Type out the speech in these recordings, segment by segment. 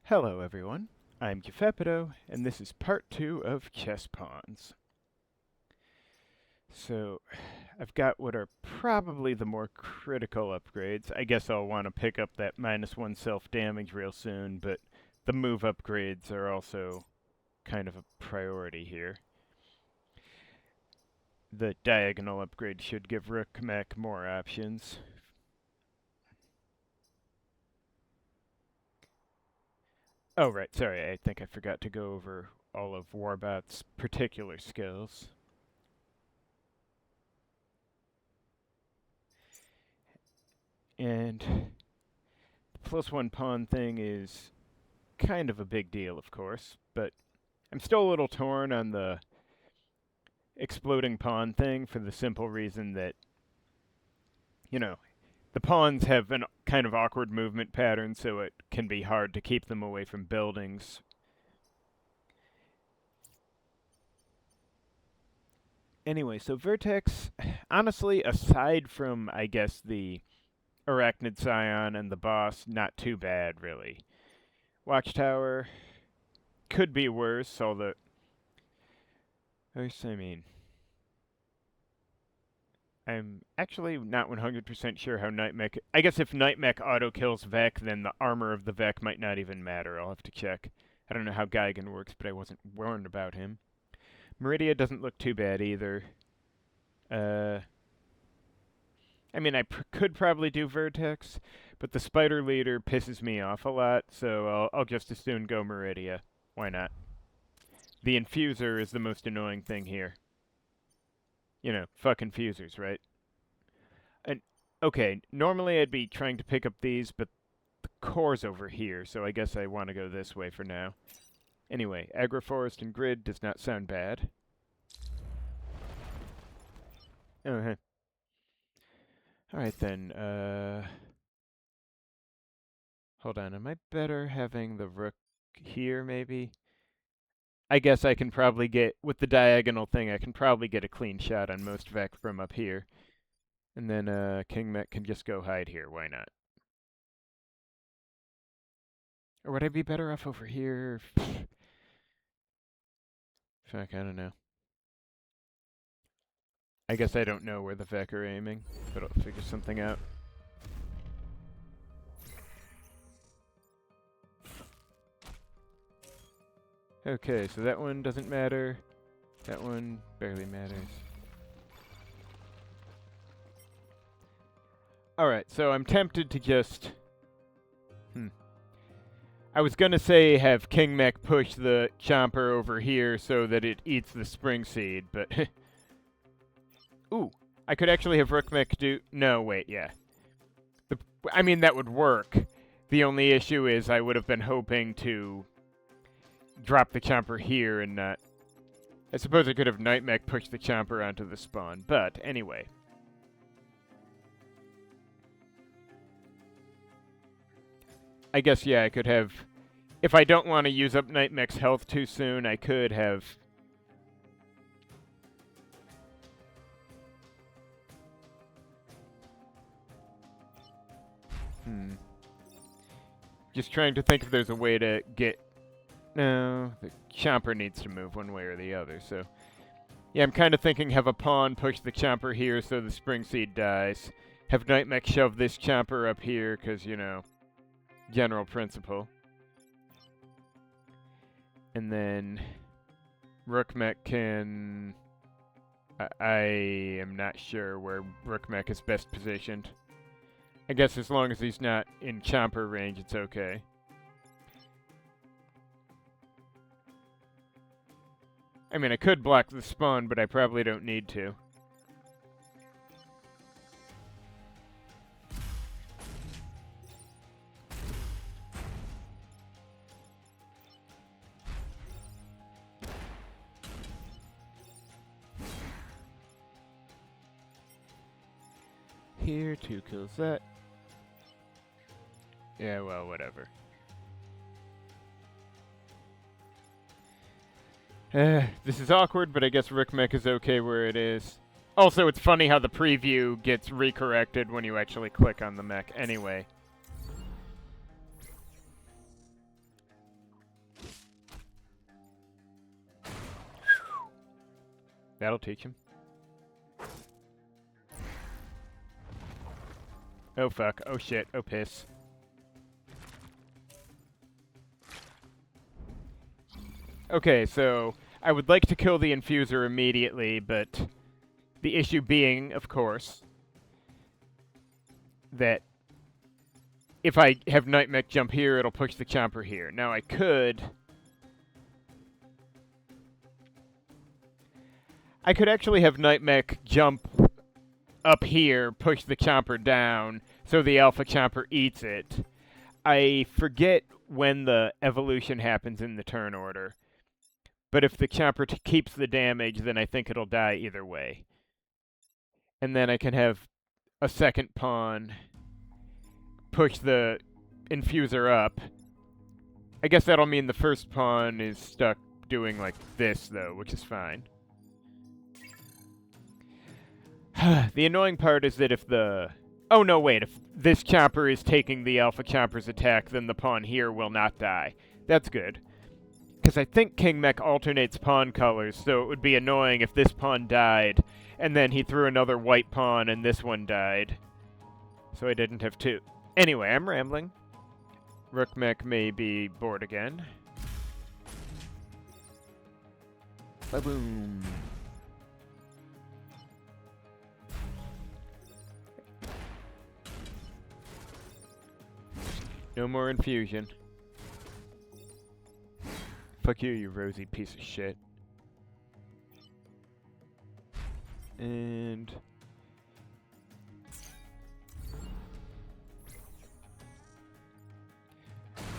Hello everyone, I'm Kefepido, and this is part 2 of Chess Pawns. So, I've got what are probably the more critical upgrades. I guess I'll want to pick up that -1 self-damage real soon, but the move upgrades are also kind of a priority here. The diagonal upgrade should give Rook Mech more options. Oh right, sorry, I think I forgot to go over all of Warbot's particular skills. And the +1 pawn thing is kind of a big deal, of course, but I'm still a little torn on the exploding pawn thing for the simple reason that, you know, the pawns have an kind of awkward movement pattern, so it can be hard to keep them away from buildings. Anyway, so Vertex, honestly, aside from, I guess, the Arachnid Scion and the boss, not too bad, really. Watchtower could be worse, although, I mean, I'm actually not 100% sure how Nightmech... I guess if Nightmech auto-kills Vec, then the armor of the Vec might not even matter. I'll have to check. I don't know how Geigen works, but I wasn't warned about him. Meridia doesn't look too bad either. I mean, I could probably do Vertex, but the Spider Leader pisses me off a lot, so I'll just as soon go Meridia. Why not? The Infuser is the most annoying thing here. You know, fuck Infusers, right? And okay, normally I'd be trying to pick up these, but the core's over here, so I guess I want to go this way for now. Anyway, Agroforest and Grid does not sound bad. Oh, alright then, hold on, am I better having the rook here, maybe? I guess I can probably get, with the diagonal thing, I can probably get a clean shot on most Vec from up here. And then, King Mech can just go hide here, why not? Or would I be better off over here? Fuck, I don't know. I guess I don't know where the Vec are aiming, but I'll figure something out. Okay, so that one doesn't matter. That one barely matters. Alright, so I'm tempted to just... I was gonna say have King Mech push the Chomper over here so that it eats the Spring Seed, but... Ooh, I could actually have Rook Mech do... No, wait, yeah. I mean, that would work. The only issue is I would have been hoping to drop the Chomper here and not... I suppose I could have Nightmech push the Chomper onto the spawn, but anyway. I guess, yeah, I could have... If I don't want to use up Nightmech's health too soon, I could have... Just trying to think if there's a way to get... No, the Chomper needs to move one way or the other, so... Yeah, I'm kind of thinking have a pawn push the Chomper here so the Spring Seed dies. Have Nightmech shove this Chomper up here, because, you know, general principle. And then Rook Mech can... I am not sure where Rook Mech is best positioned. I guess as long as he's not in Chomper range, it's okay. I mean, I could block the spawn, but I probably don't need to. Here, 2 kills that. Yeah, well, whatever. This is awkward, but I guess Rook Mech is okay where it is. Also, it's funny how the preview gets recorrected when you actually click on the mech anyway. That'll teach him. Oh fuck, oh shit, oh piss. Okay, so I would like to kill the infuser immediately, but the issue being, of course, that if I have KnightMech jump here, it'll push the chomper here. Now I could actually have KnightMech jump up here, push the chomper down, so the alpha chomper eats it. I forget when the evolution happens in the turn order. But if the chomper keeps the damage, then I think it'll die either way. And then I can have a second pawn push the infuser up. I guess that'll mean the first pawn is stuck doing like this, though, which is fine. The annoying part is that if the... Oh, no, wait. If this chomper is taking the alpha chomper's attack, then the pawn here will not die. That's good. Because I think King Mech alternates pawn colors, so it would be annoying if this pawn died, and then he threw another white pawn and this one died. So I didn't have two. Anyway, I'm rambling. Rook Mech may be bored again. Ba-boom. No more infusion. Fuck you, you rosy piece of shit. And...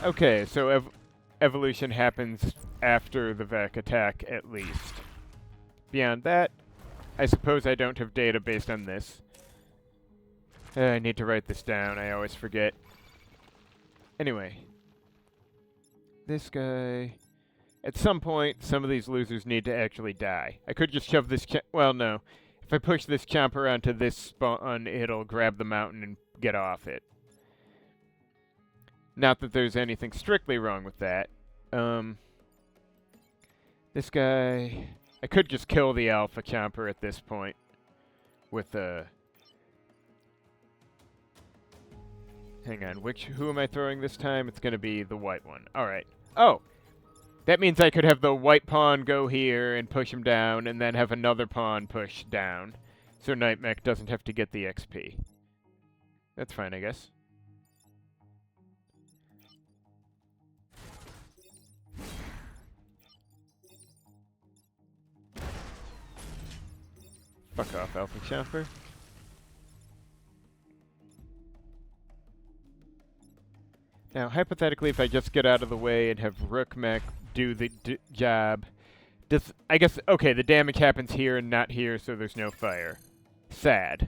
Okay, so evolution happens after the Vec attack, at least. Beyond that, I suppose I don't have data based on this. I need to write this down, I always forget. Anyway. This guy... At some point, some of these losers need to actually die. I could just shove this well, no. If I push this chomper onto this spawn, it'll grab the mountain and get off it. Not that there's anything strictly wrong with that. This guy... I could just kill the alpha chomper at this point. With a... Hang on, who am I throwing this time? It's gonna be the white one. Alright. Oh! That means I could have the white pawn go here and push him down, and then have another pawn push down. So KnightMech doesn't have to get the XP. That's fine, I guess. Fuck off, Alpha Chomper. Now, hypothetically, if I just get out of the way and have Rook Mech do the job, I guess, okay, the damage happens here and not here, so there's no fire. Sad.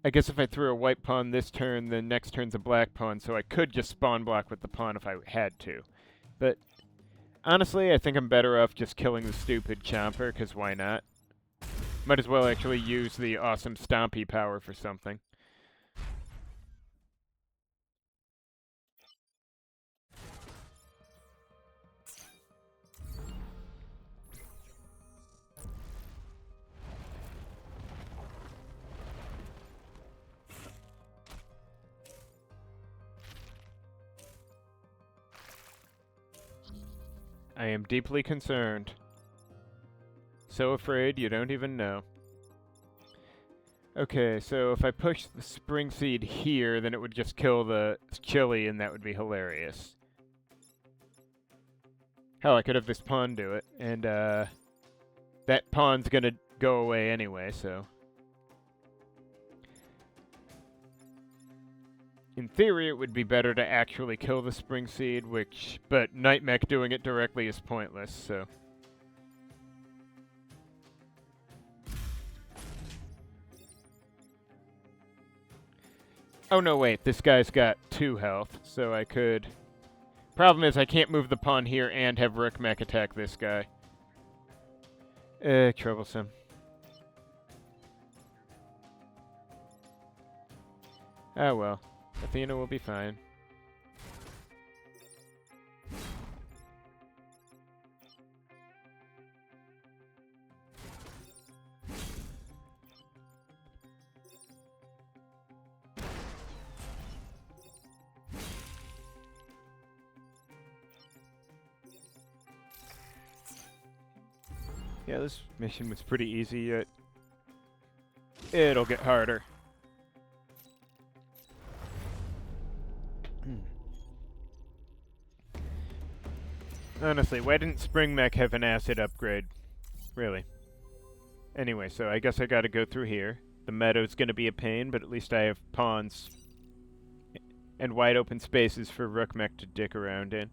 I guess if I threw a white pawn this turn, then next turn's a black pawn, so I could just spawn block with the pawn if I had to. But, honestly, I think I'm better off just killing the stupid Chomper, because why not? Might as well actually use the awesome Stompy power for something. I am deeply concerned. So afraid you don't even know. Okay, so if I push the Spring Seed here, then it would just kill the Chili, and that would be hilarious. Hell, I could have this pawn do it, and that pawn's gonna go away anyway, so... In theory, it would be better to actually kill the Spring Seed, but KnightMech doing it directly is pointless, so... Oh no, wait, this guy's got 2 health, so I could... Problem is, I can't move the pawn here and have Rook Mech attack this guy. Troublesome. Ah well. Athena will be fine. Yeah, this mission was pretty easy, yet it'll get harder. Honestly, why didn't Spring Mech have an acid upgrade? Really. Anyway, so I guess I gotta go through here. The meadow's gonna be a pain, but at least I have ponds and wide open spaces for Rook Mech to dick around in.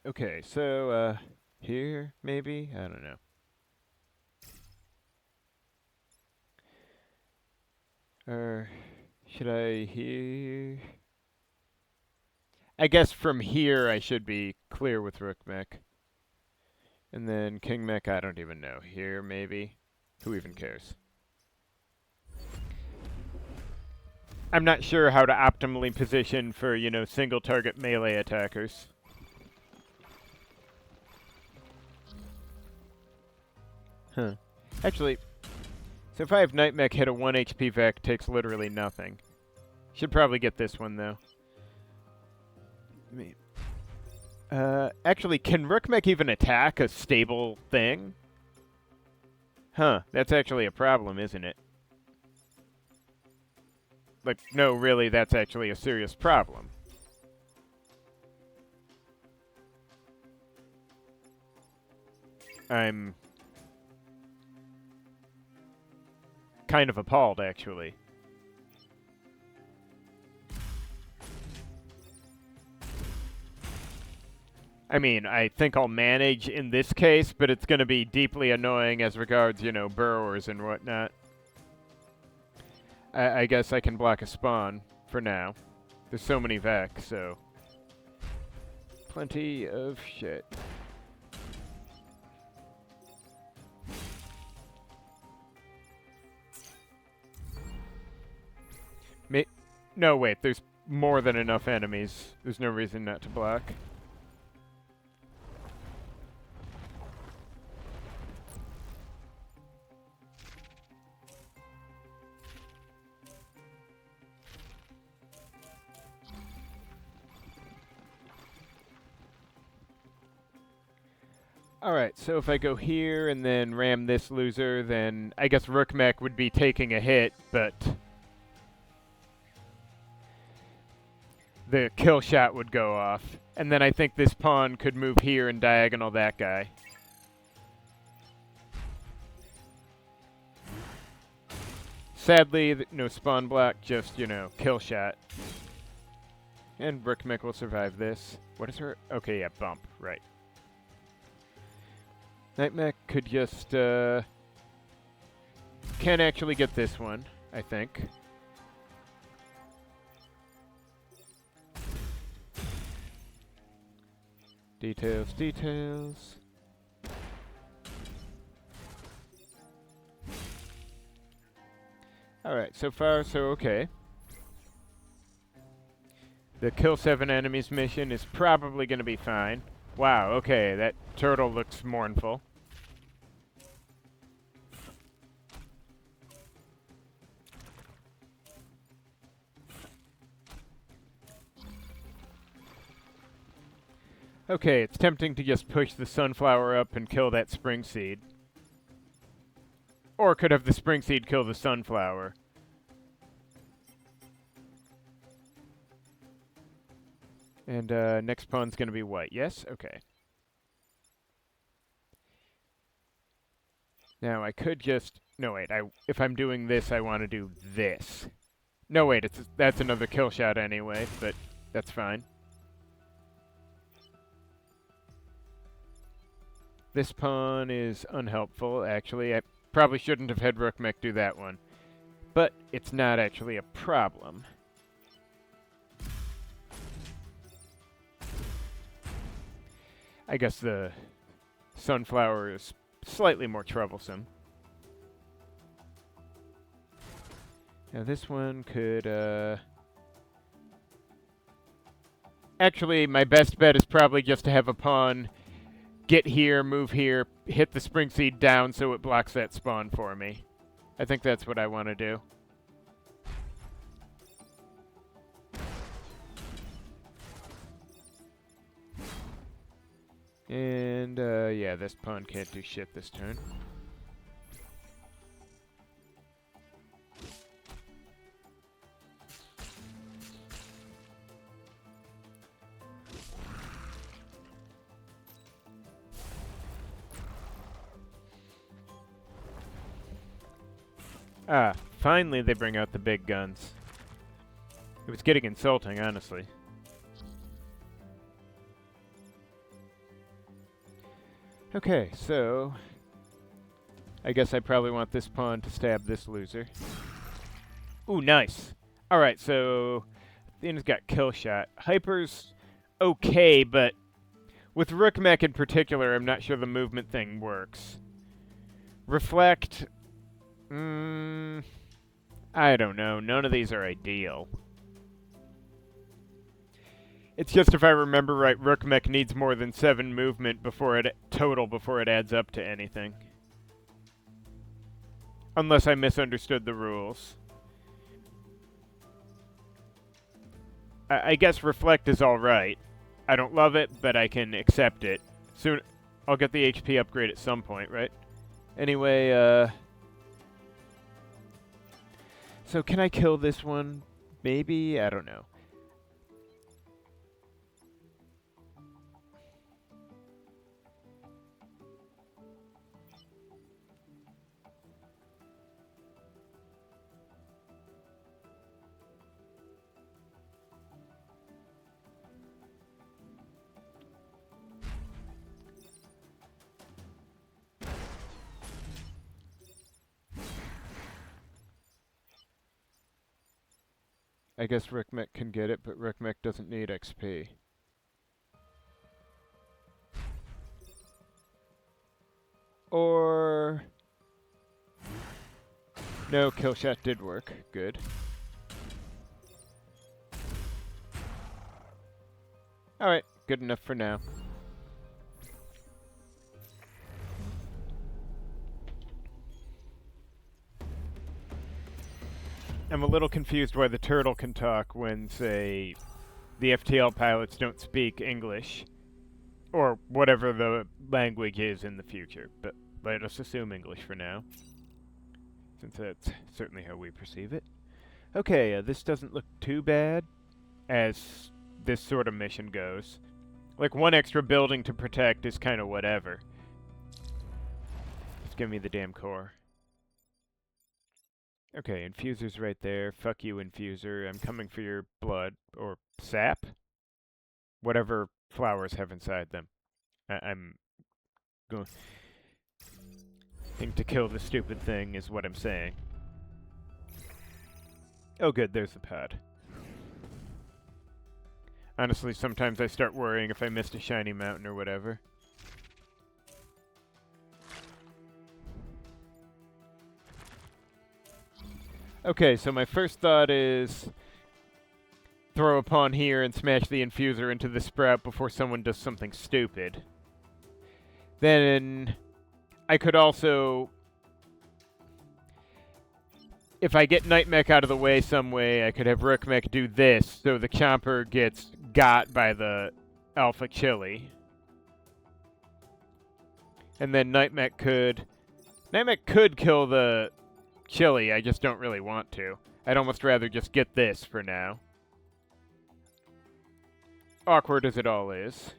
Okay, so, here, maybe? I don't know. Or should I here? I guess from here I should be clear with Rook Mech. And then King Mech, I don't even know. Here, maybe? Who even cares? I'm not sure how to optimally position for, you know, single target melee attackers. Huh. Actually, so if I have Night Mech hit a 1 HP Vec, takes literally nothing. Should probably get this one, though. Actually, can Rook Mech even attack a stable thing? Huh, that's actually a problem, isn't it? Like, no, really, that's actually a serious problem. I'm kind of appalled, actually. I mean, I think I'll manage in this case, but it's going to be deeply annoying as regards, you know, burrowers and whatnot. I guess I can block a spawn for now. There's so many Vec, so... Plenty of shit. No, wait, there's more than enough enemies. There's no reason not to block. Alright, so if I go here and then ram this loser, then I guess Rook Mech would be taking a hit, but the kill shot would go off. And then I think this pawn could move here and diagonal that guy. Sadly, no spawn block, just, you know, kill shot. And Rook Mech will survive this. What is her? Okay, yeah, bump, right. Night Mech could just, can actually get this one, I think. Details, details. Alright, so far, so okay. The kill 7 enemies mission is probably going to be fine. Wow, okay, that turtle looks mournful. Okay, it's tempting to just push the sunflower up and kill that spring seed. Or could have the spring seed kill the sunflower. And next pawn's gonna be white. Yes? Okay. Now I could just... No, wait. If I'm doing this, I want to do this. No, wait. That's another kill shot anyway, but that's fine. This pawn is unhelpful, actually. I probably shouldn't have had Rook Mech do that one. But it's not actually a problem. I guess the sunflower is slightly more troublesome. Now this one could, Actually, my best bet is probably just to have a pawn get here, move here, hit the spring seed down so it blocks that spawn for me. I think that's what I want to do. And, yeah, this pawn can't do shit this turn. Ah, finally they bring out the big guns. It was getting insulting, honestly. Okay, so I guess I probably want this pawn to stab this loser. Ooh, nice. Alright, so Athena's got kill shot. Hyper's okay, but with Rook Mech in particular, I'm not sure the movement thing works. Reflect... I don't know. None of these are ideal. It's just if I remember right, Rook Mech needs more than 7 movement before it adds up to anything. Unless I misunderstood the rules. I guess Reflect is alright. I don't love it, but I can accept it. Soon, I'll get the HP upgrade at some point, right? Anyway, so can I kill this one? Maybe? I don't know. I guess Rook Mech can get it, but Rook Mech doesn't need XP. Or... No, kill shot did work. Good. Alright, good enough for now. I'm a little confused why the turtle can talk when, say, the FTL pilots don't speak English. Or whatever the language is in the future. But let us assume English for now, since that's certainly how we perceive it. Okay, this doesn't look too bad, as this sort of mission goes. Like, 1 extra building to protect is kind of whatever. Just give me the damn core. Okay, Infuser's right there. Fuck you, Infuser. I'm coming for your blood. Or sap? Whatever flowers have inside them. I'm going to kill the stupid thing is what I'm saying. Oh good, there's the pad. Honestly, sometimes I start worrying if I missed a shiny mountain or whatever. Okay, so my first thought is throw a pawn here and smash the Infuser into the sprout before someone does something stupid. Then I could also, if I get KnightMech out of the way some way, I could have Rook Mech do this, so the Chomper gets got by the Alpha Chili. And then KnightMech could kill the Chili, I just don't really want to. I'd almost rather just get this for now. Awkward as it all is.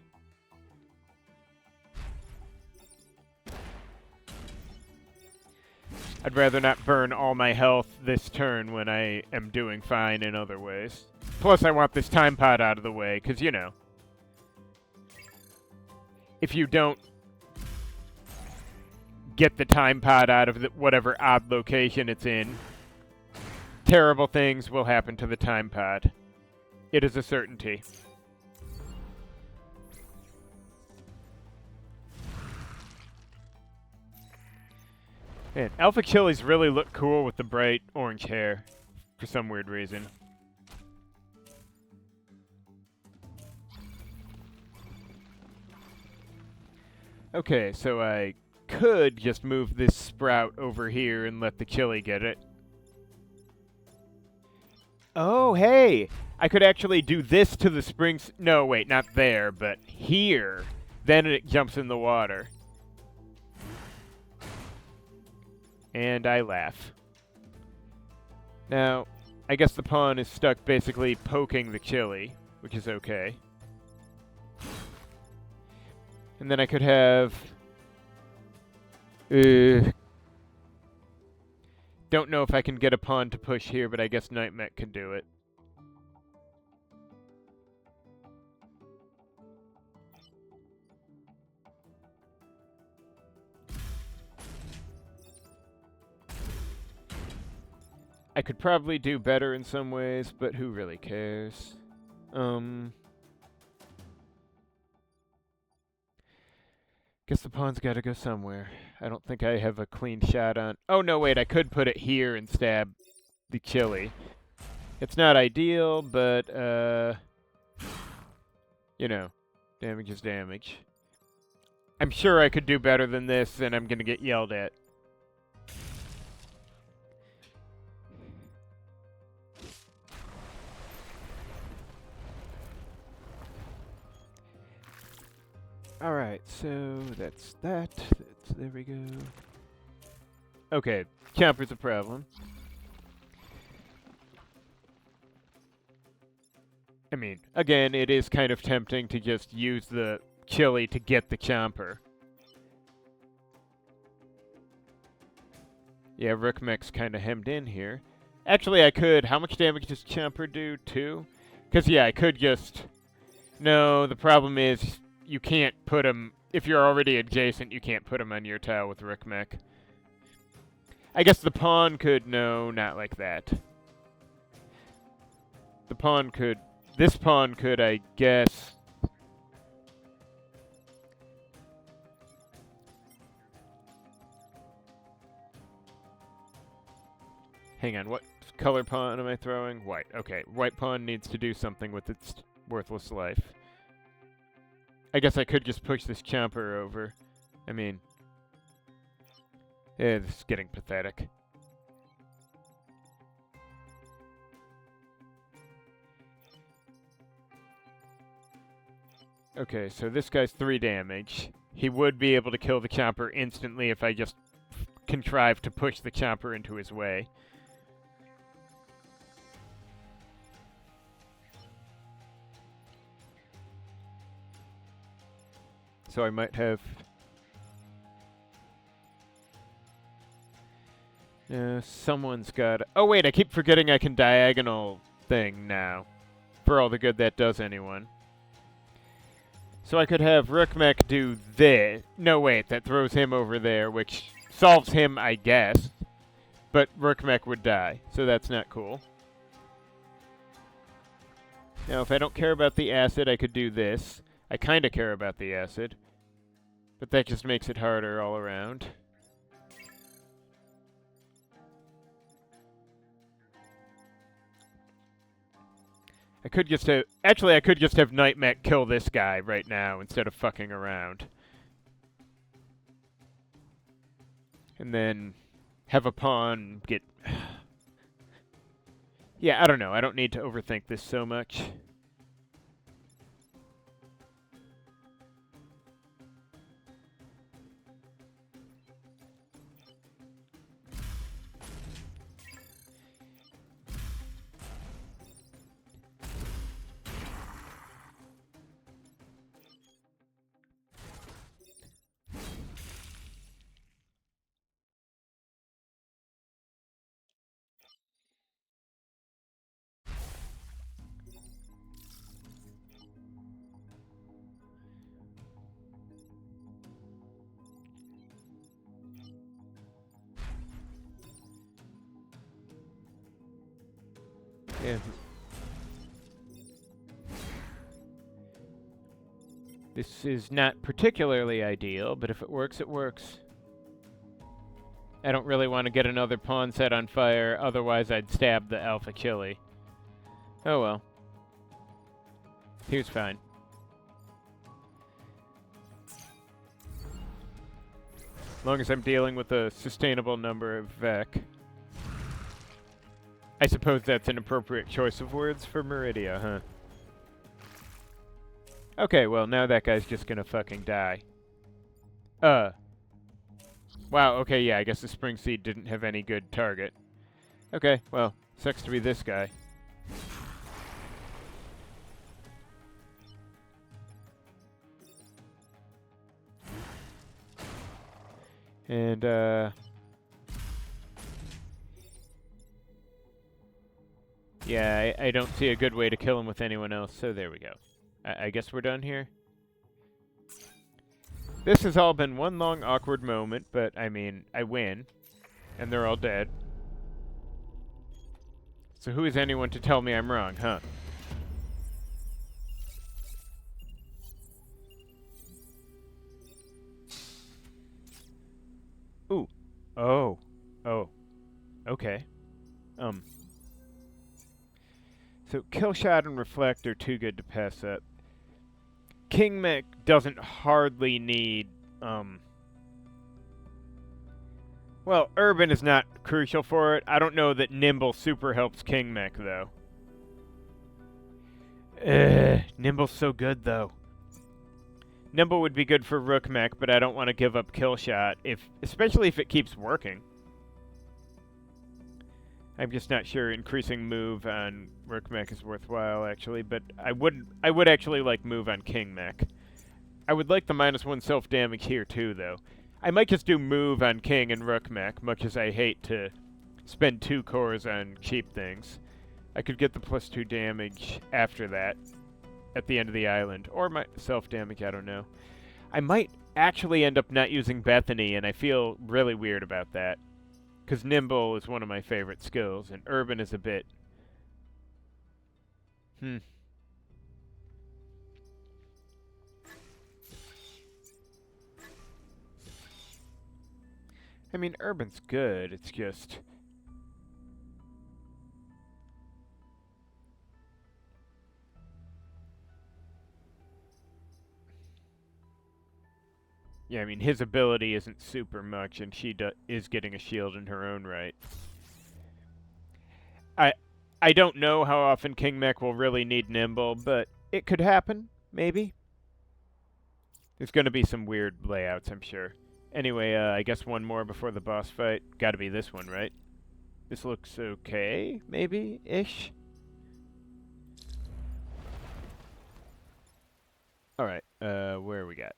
I'd rather not burn all my health this turn when I am doing fine in other ways. Plus, I want this time pod out of the way, because, you know, if you don't get the time pod out of whatever odd location it's in, terrible things will happen to the time pod. It is a certainty. Man, Alpha Chilies really look cool with the bright orange hair, for some weird reason. Okay, so I could just move this sprout over here and let the Chili get it. Oh, hey! I could actually do this to the springs. No, wait, not there, but here. then it jumps in the water. And I laugh. Now, I guess the pawn is stuck basically poking the chili, which is okay. And then I could have... don't know if I can get a pawn to push here, but I guess KnightMiner can do it. I could probably do better in some ways, but who really cares? Guess the pawn's gotta go somewhere. I don't think I have a clean shot on... Oh, no, wait, I could put it here and stab the chili. It's not ideal, but, you know, damage is damage. I'm sure I could do better than this, and I'm gonna get yelled at. Alright, so that's that. There we go. Okay, Chomper's a problem. I mean, again, it is kind of tempting to just use the chili to get the Chomper. Yeah, Rookmek's kind of hemmed in here. Actually, I could... How much damage does Chomper do? 2? Because, yeah, I could just... No, the problem is... You can't put him... If you're already adjacent, you can't put him on your tile with Rookmek. I guess the pawn could... No, not like that. The pawn could... This pawn could, I guess... Hang on, what color pawn am I throwing? White. Okay, white pawn needs to do something with its worthless life. I guess I could just push this Chomper over. I mean... Yeah, this is getting pathetic. Okay, so this guy's 3 damage. He would be able to kill the Chomper instantly if I just contrive to push the Chomper into his way. So I might have... someone's got... Oh wait, I keep forgetting I can diagonal thing now. For all the good that does anyone. So I could have Rookmek do this. No, wait, that throws him over there, which solves him, I guess. But Rookmek would die, so that's not cool. Now, if I don't care about the acid, I could do this. I kind of care about the acid. But that just makes it harder all around. I could just have... Actually, I could just have KnightMiner kill this guy right now instead of fucking around. And then have a pawn get... Yeah, I don't know. I don't need to overthink this so much. Yeah. This is not particularly ideal, but if it works, it works. I don't really want to get another pawn set on fire, otherwise I'd stab the alpha chili. Oh well. Here's fine. As long as I'm dealing with a sustainable number of Vec. I suppose that's an appropriate choice of words for Meridia, huh? Okay, well, now that guy's just gonna fucking die. Wow, okay, yeah, I guess the Spring Seed didn't have any good target. Okay, well, sucks to be this guy. And, yeah, I don't see a good way to kill him with anyone else, so there we go. I guess we're done here. This has all been one long awkward moment, but, I mean, I win. And they're all dead. So who is anyone to tell me I'm wrong, huh? Ooh. Oh. Oh. Okay. So Killshot and Reflect are too good to pass up. King Mech doesn't hardly need, well, Urban is not crucial for it. I don't know that Nimble super helps King Mech, though. Nimble's so good, though. Nimble would be good for Rook Mech, but I don't want to give up Killshot, especially if it keeps working. I'm just not sure increasing move on Rook Mech is worthwhile, actually, but I would actually like move on King Mech. I would like the -1 self-damage here, too, though. I might just do move on King and Rook Mech, much as I hate to spend 2 cores on cheap things. I could get the +2 damage after that, at the end of the island. Or my self-damage, I don't know. I might actually end up not using Bethany, and I feel really weird about that. Because Nimble is one of my favorite skills, and Urban is a bit... I mean, Urban's good, it's just... Yeah, I mean, his ability isn't super much, and she is getting a shield in her own right. I don't know how often King Mech will really need Nimble, but it could happen, maybe. There's going to be some weird layouts, I'm sure. Anyway, I guess one more before the boss fight. Gotta be this one, right? This looks okay, maybe-ish? Alright, where we got?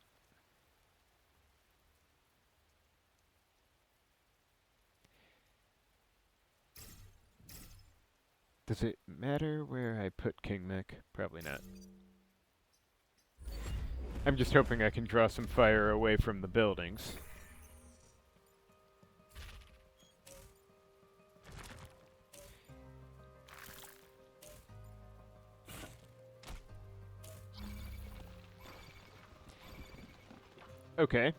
Does it matter where I put King Mech? Probably not. I'm just hoping I can draw some fire away from the buildings. Okay.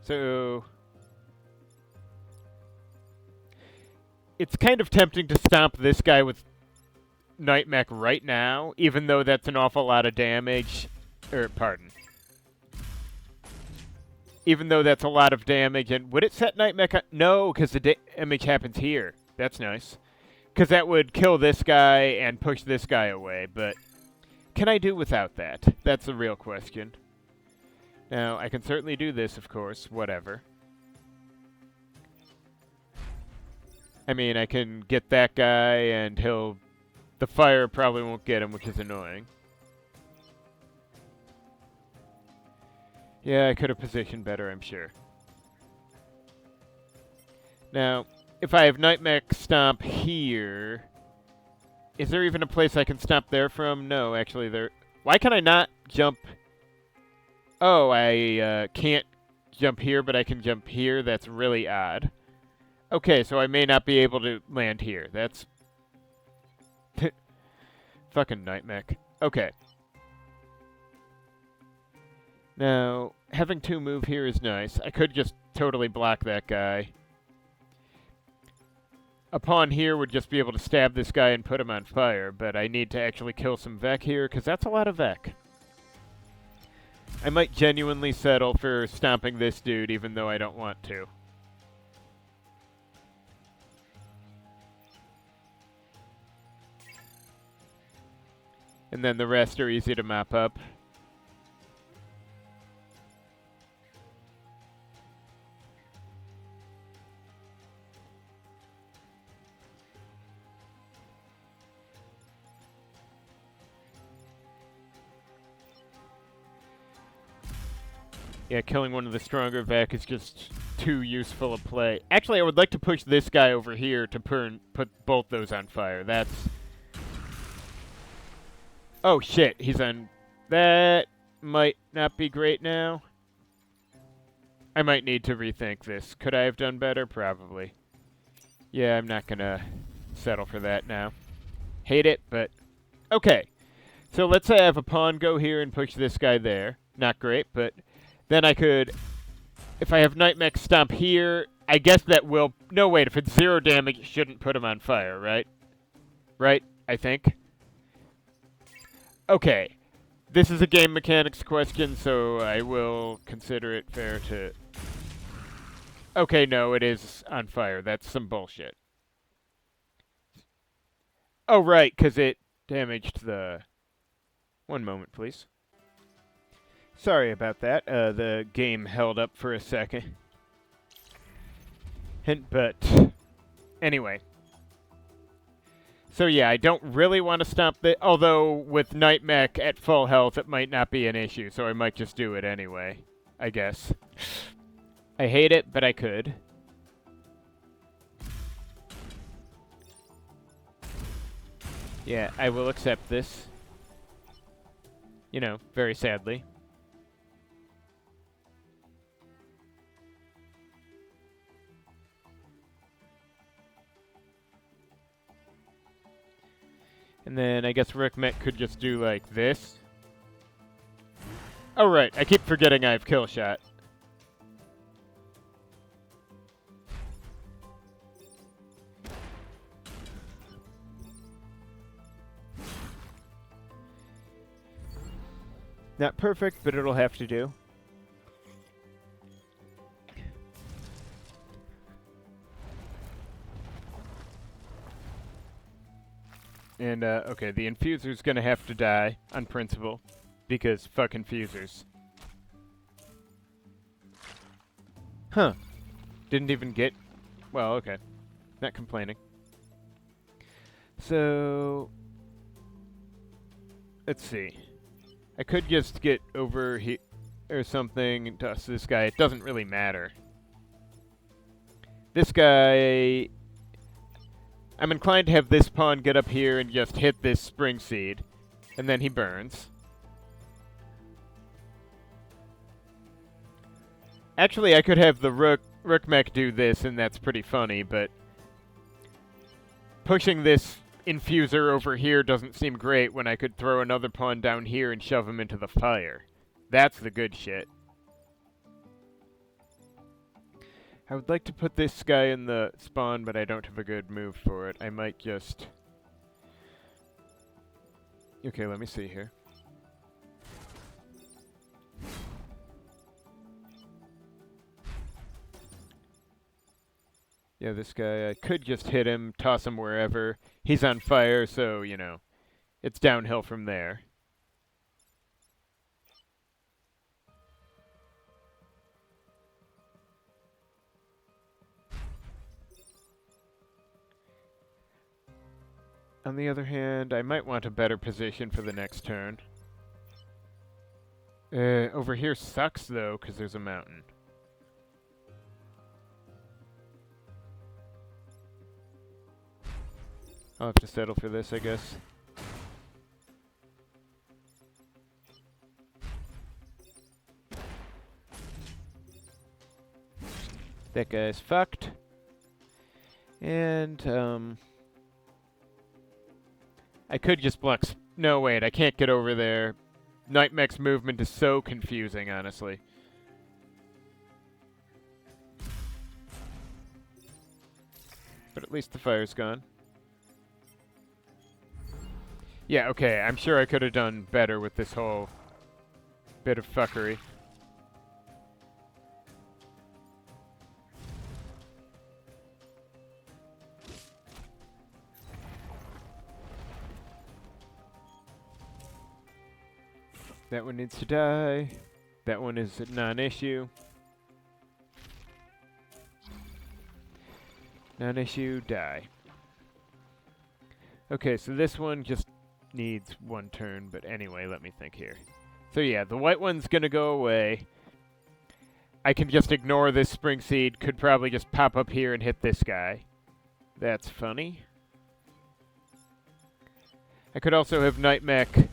So... it's kind of tempting to stomp this guy with KnightMech right now, even though that's an awful lot of damage. Pardon. Even though that's a lot of damage, and would it set KnightMech on? No, because the damage happens here. That's nice. Because that would kill this guy and push this guy away, but can I do without that? That's the real question. Now, I can certainly do this, of course, whatever. I mean, I can get that guy, and the fire probably won't get him, which is annoying. Yeah, I could have positioned better, I'm sure. Now, if I have KnightMech stomp here... is there even a place I can stomp there from? No, actually there... why can I not jump... oh, I can't jump here, but I can jump here? That's really odd. Okay, so I may not be able to land here. That's... fucking KnightMech. Okay. Now, having 2 move here is nice. I could just totally block that guy. A pawn here would just be able to stab this guy and put him on fire, but I need to actually kill some Vec here, because that's a lot of Vec. I might genuinely settle for stomping this dude, even though I don't want to. And then the rest are easy to mop up. Yeah, killing one of the stronger Vec is just too useful a play. Actually, I would like to push this guy over here to put both those on fire. That's... Oh, shit. He's on... That might not be great now. I might need to rethink this. Could I have done better? Probably. Yeah, I'm not gonna settle for that now. Hate it, but... Okay. So let's say I have a pawn go here and push this guy there. Not great, but... Then I could, if I have KnightMech stomp here, I guess that will, no wait, if it's 0 damage, it shouldn't put him on fire, right? Right, I think. Okay, this is a game mechanics question, so I will consider it fair to... Okay, no, it is on fire. That's some bullshit. Oh, right, because it damaged the... One moment, please. Sorry about that. The game held up for a second. But anyway. So yeah, I don't really want to stomp the... Although with KnightMech at full health, it might not be an issue, so I might just do it anyway, I guess. I hate it, but I could. Yeah, I will accept this. You know, very sadly. And then I guess Rookmech could just do like this. Oh right, I keep forgetting I have kill shot. Not perfect, but it'll have to do. And, okay, the Infuser's gonna have to die, on principle, because fuck Infusers. Huh. Didn't even get... Well, okay. Not complaining. So... Let's see. I could just get over here or something and toss this guy. It doesn't really matter. This guy... I'm inclined to have this pawn get up here and just hit this Spring Seed. And then he burns. Actually, I could have the Rookmech do this, and that's pretty funny, but... Pushing this Infuser over here doesn't seem great when I could throw another pawn down here and shove him into the fire. That's the good shit. I would like to put this guy in the spawn, but I don't have a good move for it. I might just... Okay, let me see here. Yeah, this guy, I could just hit him, toss him wherever. He's on fire, so, you know, it's downhill from there. On the other hand, I might want a better position for the next turn. Over here sucks, though, because there's a mountain. I'll have to settle for this, I guess. That guy's fucked. And, I could just block... No, wait, I can't get over there. KnightMech's movement is so confusing, honestly. But at least the fire's gone. Yeah, okay, I'm sure I could have done better with this whole bit of fuckery. That one needs to die. That one is a non-issue. Non-issue, die. Okay, so this one just needs one turn, but anyway, let me think here. So yeah, the white one's gonna go away. I can just ignore this Spring Seed, could probably just pop up here and hit this guy. That's funny. I could also have KnightMech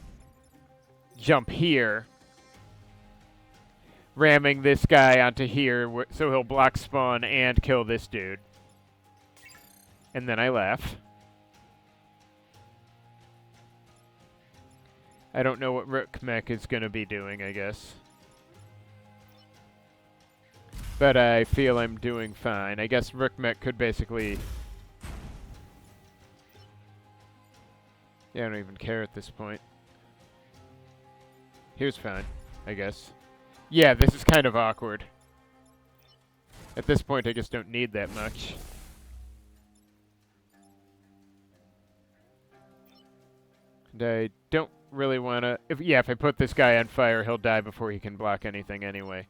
jump here, ramming this guy onto here, so he'll block spawn and kill this dude. And then I laugh. I don't know what KnightMech is going to be doing, I guess. But I feel I'm doing fine. I guess KnightMech could basically... Yeah, I don't even care at this point. Here's fine, I guess. Yeah, this is kind of awkward. At this point, I just don't need that much. And I don't really want to... If I put this guy on fire, he'll die before he can block anything anyway.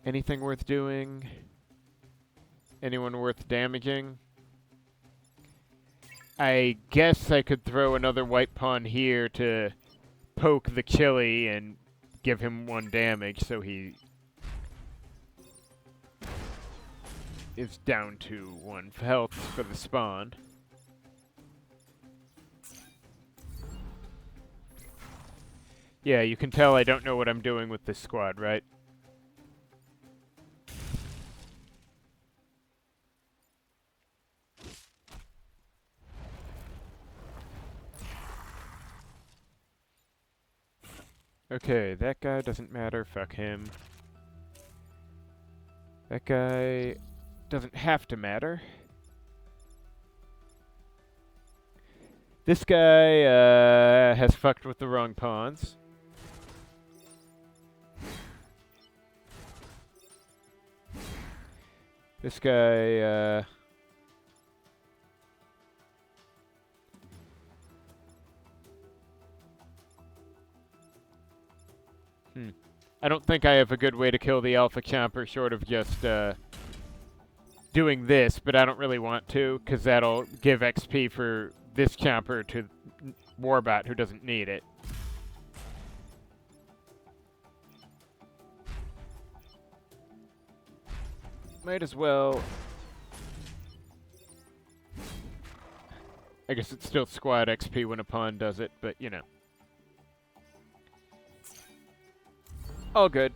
Anything worth doing? Anyone worth damaging? I guess I could throw another white pawn here to poke the chili and give him 1 damage so he is down to 1 health for the spawn. Yeah, you can tell I don't know what I'm doing with this squad, right? Okay, that guy doesn't matter, fuck him. That guy doesn't have to matter. This guy has fucked with the wrong pawns. This guy, I don't think I have a good way to kill the Alpha Chomper short of just, doing this, but I don't really want to, because that'll give XP for this Chomper to Warbot who doesn't need it. Might as well... I guess it's still squad XP when a pawn does it, but, you know. All good.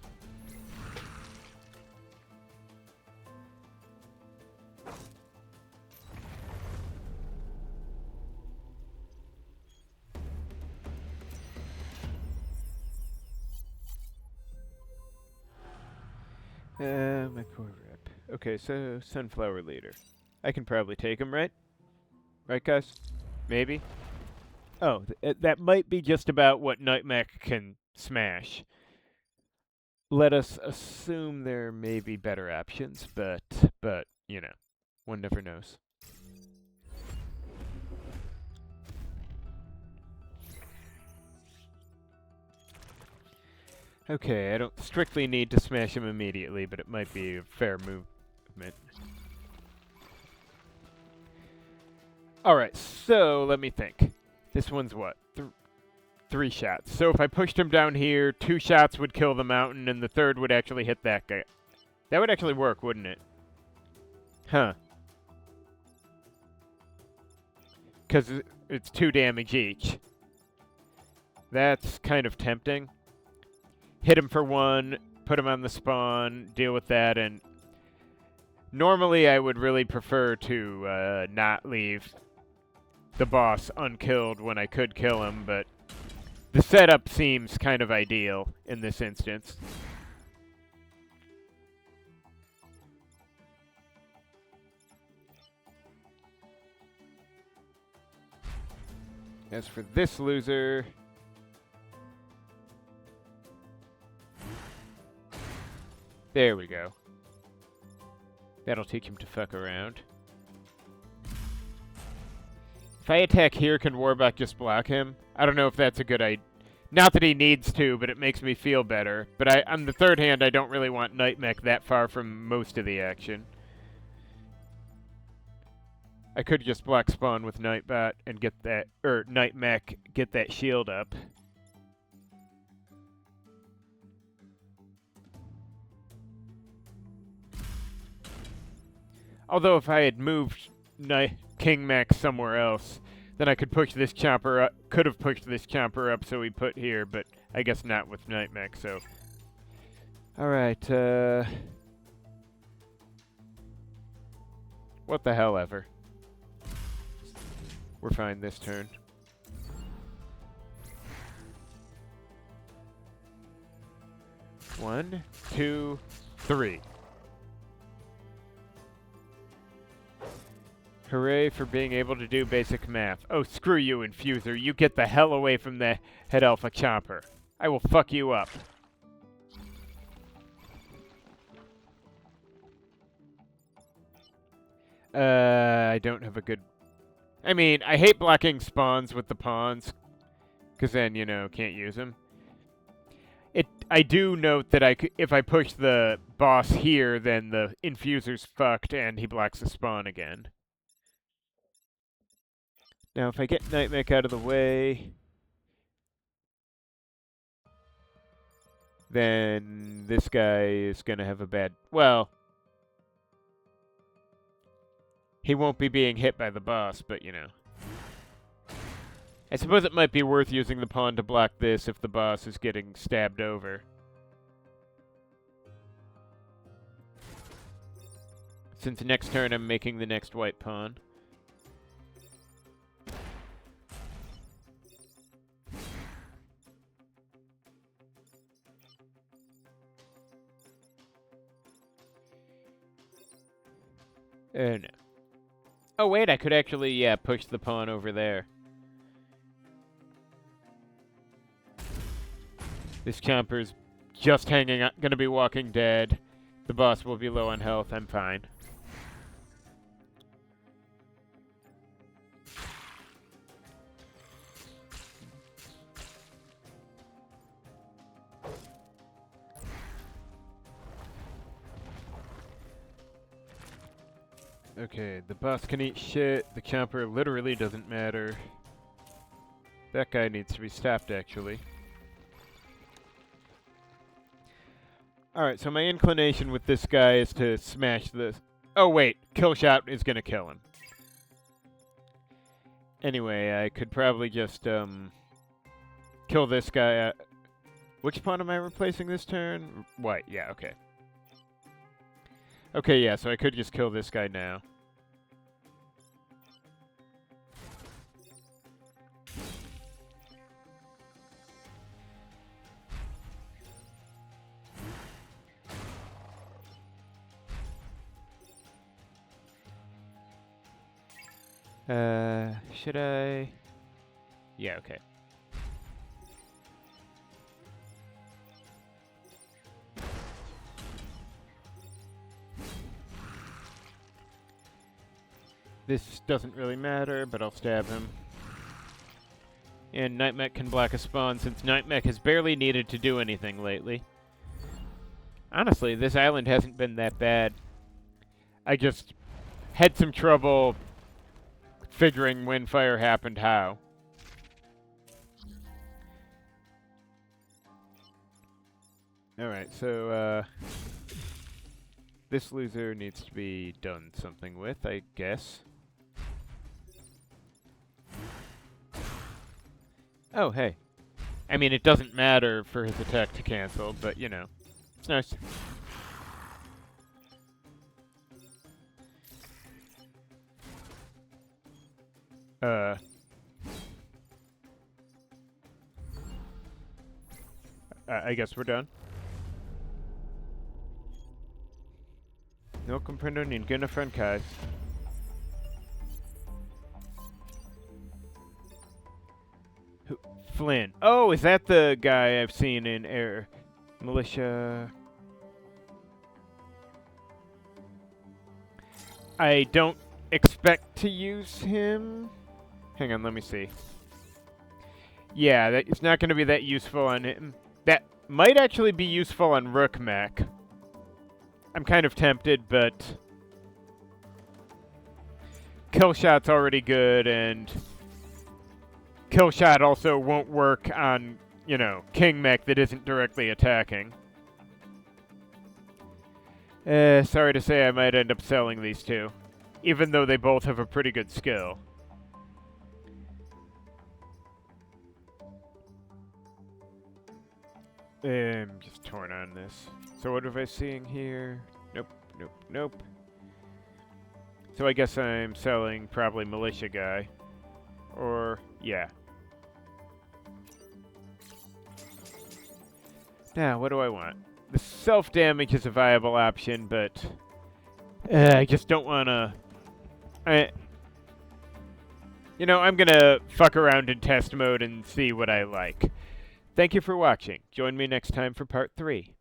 My poor rep. Okay, so Sunflower Leader. I can probably take him, right? Right, guys? Maybe? Oh, that might be just about what KnightMech can smash. Let us assume there may be better options, but, you know, one never knows. Okay, I don't strictly need to smash him immediately, but it might be a fair movement. Alright, so let me think. This one's what? 3 shots. So if I pushed him down here, 2 shots would kill the mountain, and the 3rd would actually hit that guy. That would actually work, wouldn't it? Huh. Because it's 2 damage each. That's kind of tempting. Hit him for 1, put him on the spawn, deal with that, and... Normally I would really prefer to not leave the boss unkilled when I could kill him, but... The setup seems kind of ideal in this instance. As for this loser... There we go. That'll teach him to fuck around. If I attack here, can Warbot just block him? I don't know if that's a good idea. Not that he needs to, but it makes me feel better. But on the third hand, I don't really want KnightMech that far from most of the action. I could just black spawn with Nightbot and get that, or KnightMech, get that shield up. Although if I had moved King Mech somewhere else, then I could push this chopper up. Could have pushed this chopper up, so we put here, but I guess not with KnightMech. So, all right. What the hell ever. We're fine this turn. One, two, three. Hooray for being able to do basic math. Oh, screw you, Infuser. You get the hell away from the Head Alpha Chopper. I will fuck you up. I don't have a good... I mean, I hate blocking spawns with the pawns, because then, you know, can't use them. I do note that if I push the boss here, then the Infuser's fucked and he blocks the spawn again. Now, if I get KnightMech out of the way, then this guy is going to have a bad... Well, he won't be being hit by the boss, but, you know. I suppose it might be worth using the pawn to block this if the boss is getting stabbed over. Since next turn I'm making the next white pawn. No. Oh wait, I could actually, yeah, push the pawn over there. This chomper's just hanging out, gonna be walking dead. The boss will be low on health, I'm fine. Okay, the boss can eat shit. The chomper literally doesn't matter. That guy needs to be stopped, actually. Alright, so my inclination with this guy is to smash this. Oh, wait. Killshot is gonna kill him. Anyway, I could probably just, kill this guy. Which pawn am I replacing this turn? White, yeah, okay. Okay, yeah, so I could just kill this guy now. Should I? Yeah, okay. This doesn't really matter, but I'll stab him. And KnightMech can block a spawn, since KnightMech has barely needed to do anything lately. Honestly, this island hasn't been that bad. I just had some trouble figuring when fire happened how. Alright, so, this loser needs to be done something with, I guess. Oh, hey. I mean, it doesn't matter for his attack to cancel, but, you know, it's nice. I guess we're done. No comprendo ninguna francais. Flynn. Oh, is that the guy I've seen in Air Militia? I don't expect to use him. Hang on, let me see. Yeah, it's not going to be that useful on him. That might actually be useful on Rook Mech. I'm kind of tempted, but Killshot's already good, and Killshot also won't work on, you know, King Mech that isn't directly attacking. Sorry to say I might end up selling these two, even though they both have a pretty good skill. Just torn on this. So what am I seeing here? Nope, nope, nope. So I guess I'm selling probably Militia Guy. Or, yeah. Now, what do I want? The self-damage is a viable option, but I just don't want to... You know, I'm going to fuck around in test mode and see what I like. Thank you for watching. Join me next time for part 3.